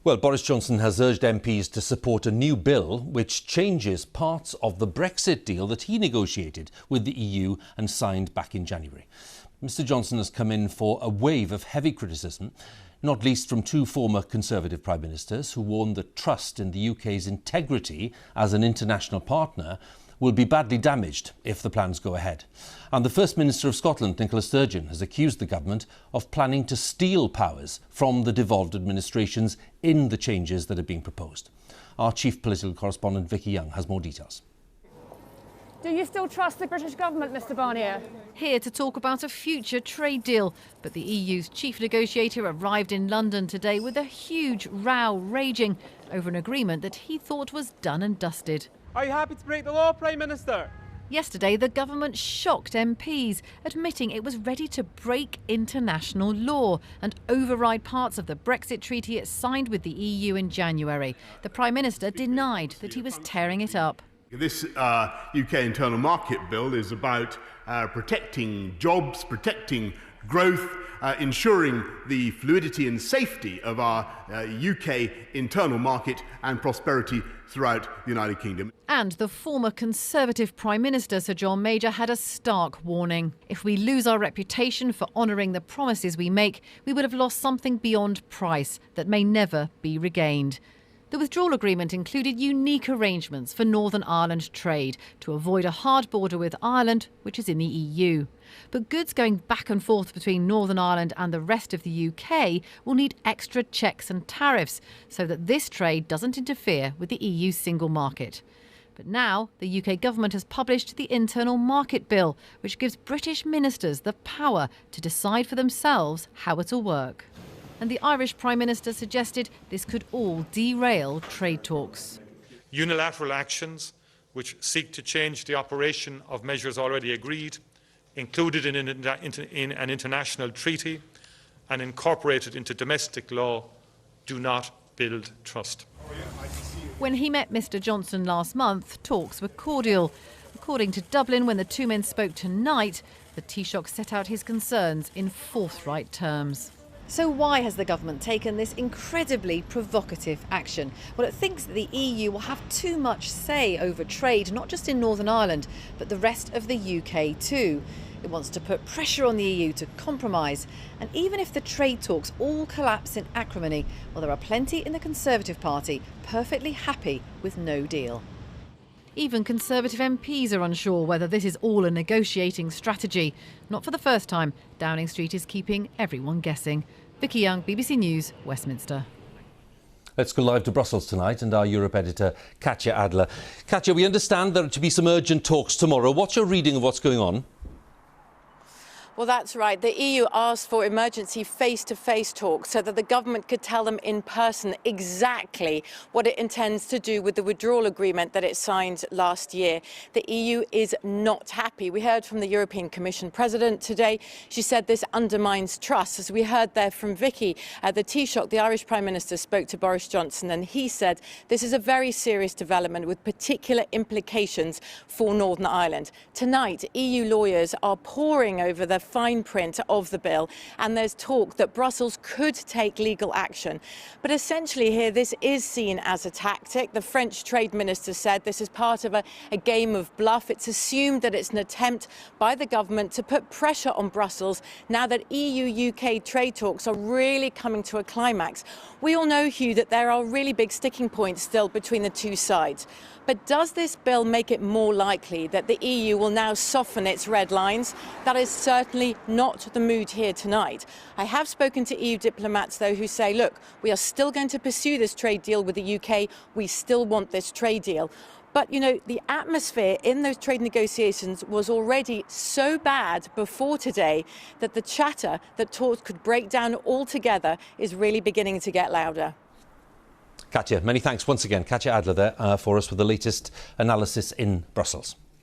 Well, Boris Johnson has urged MPs to support a new bill which changes parts of the Brexit deal that he negotiated with the EU and signed back in January. Mr Johnson has come in for a wave of heavy criticism, not least from two former Conservative Prime Ministers who warned that trust in the UK's integrity as an international partner will be badly damaged if the plans go ahead. And the First Minister of Scotland, Nicola Sturgeon, has accused the government of planning to steal powers from the devolved administrations in the changes that are being proposed. Our chief political correspondent, Vicki Young, has more details. Do you still trust the British government, Mr Barnier? Here to talk about a future trade deal. But the EU's chief negotiator arrived in London today with a huge row raging over an agreement that he thought was done and dusted. Are you happy to break the law, Prime Minister? Yesterday, the government shocked MPs, admitting it was ready to break international law and override parts of the Brexit treaty it signed with the EU in January. The Prime Minister denied that he was tearing it up. This UK internal market bill is about protecting jobs, protecting growth, ensuring the fluidity and safety of our UK internal market and prosperity throughout the United Kingdom. And the former Conservative Prime Minister, Sir John Major, had a stark warning. If we lose our reputation for honouring the promises we make, we would have lost something beyond price that may never be regained. The withdrawal agreement included unique arrangements for Northern Ireland trade to avoid a hard border with Ireland, which is in the EU. But goods going back and forth between Northern Ireland and the rest of the UK will need extra checks and tariffs so that this trade doesn't interfere with the EU's single market. But now the UK government has published the Internal Market Bill, which gives British ministers the power to decide for themselves how it'll work. And the Irish Prime Minister suggested this could all derail trade talks. Unilateral actions which seek to change the operation of measures already agreed, included in an international treaty and incorporated into domestic law, do not build trust. When he met Mr Johnson last month, talks were cordial. According to Dublin, when the two men spoke tonight, the Taoiseach set out his concerns in forthright terms. So why has the government taken this incredibly provocative action? Well, it thinks that the EU will have too much say over trade, not just in Northern Ireland, but the rest of the UK too. It wants to put pressure on the EU to compromise. And even if the trade talks all collapse in acrimony, well, there are plenty in the Conservative Party perfectly happy with no deal. Even Conservative MPs are unsure whether this is all a negotiating strategy. Not for the first time, Downing Street is keeping everyone guessing. Vicki Young, BBC News, Westminster. Let's go live to Brussels tonight and our Europe editor, Katja Adler. Katja, we understand there are to be some urgent talks tomorrow. What's your reading of what's going on? Well, that's right. The EU asked for emergency face-to-face talks so that the government could tell them in person exactly what it intends to do with the withdrawal agreement that it signed last year. The EU is not happy. We heard from the European Commission President today. She said this undermines trust. As we heard there from Vicki, the Taoiseach, the Irish Prime Minister, spoke to Boris Johnson and he said this is a very serious development with particular implications for Northern Ireland. Tonight, EU lawyers are poring over the fine print of the bill and there's talk that Brussels could take legal action. But essentially here this is seen as a tactic. The French Trade Minister said this is part of a game of bluff. It's assumed that it's an attempt by the government to put pressure on Brussels now that EU-UK trade talks are really coming to a climax. We all know, Hugh, that there are really big sticking points still between the two sides. But does this bill make it more likely that the EU will now soften its red lines? That is certainly not the mood here tonight. I have spoken to EU diplomats, though, who say, look, we are still going to pursue this trade deal with the UK. We still want this trade deal. But, you know, the atmosphere in those trade negotiations was already so bad before today that the chatter that talks could break down altogether is really beginning to get louder. Katja, many thanks once again. Katja Adler there for us with the latest analysis in Brussels.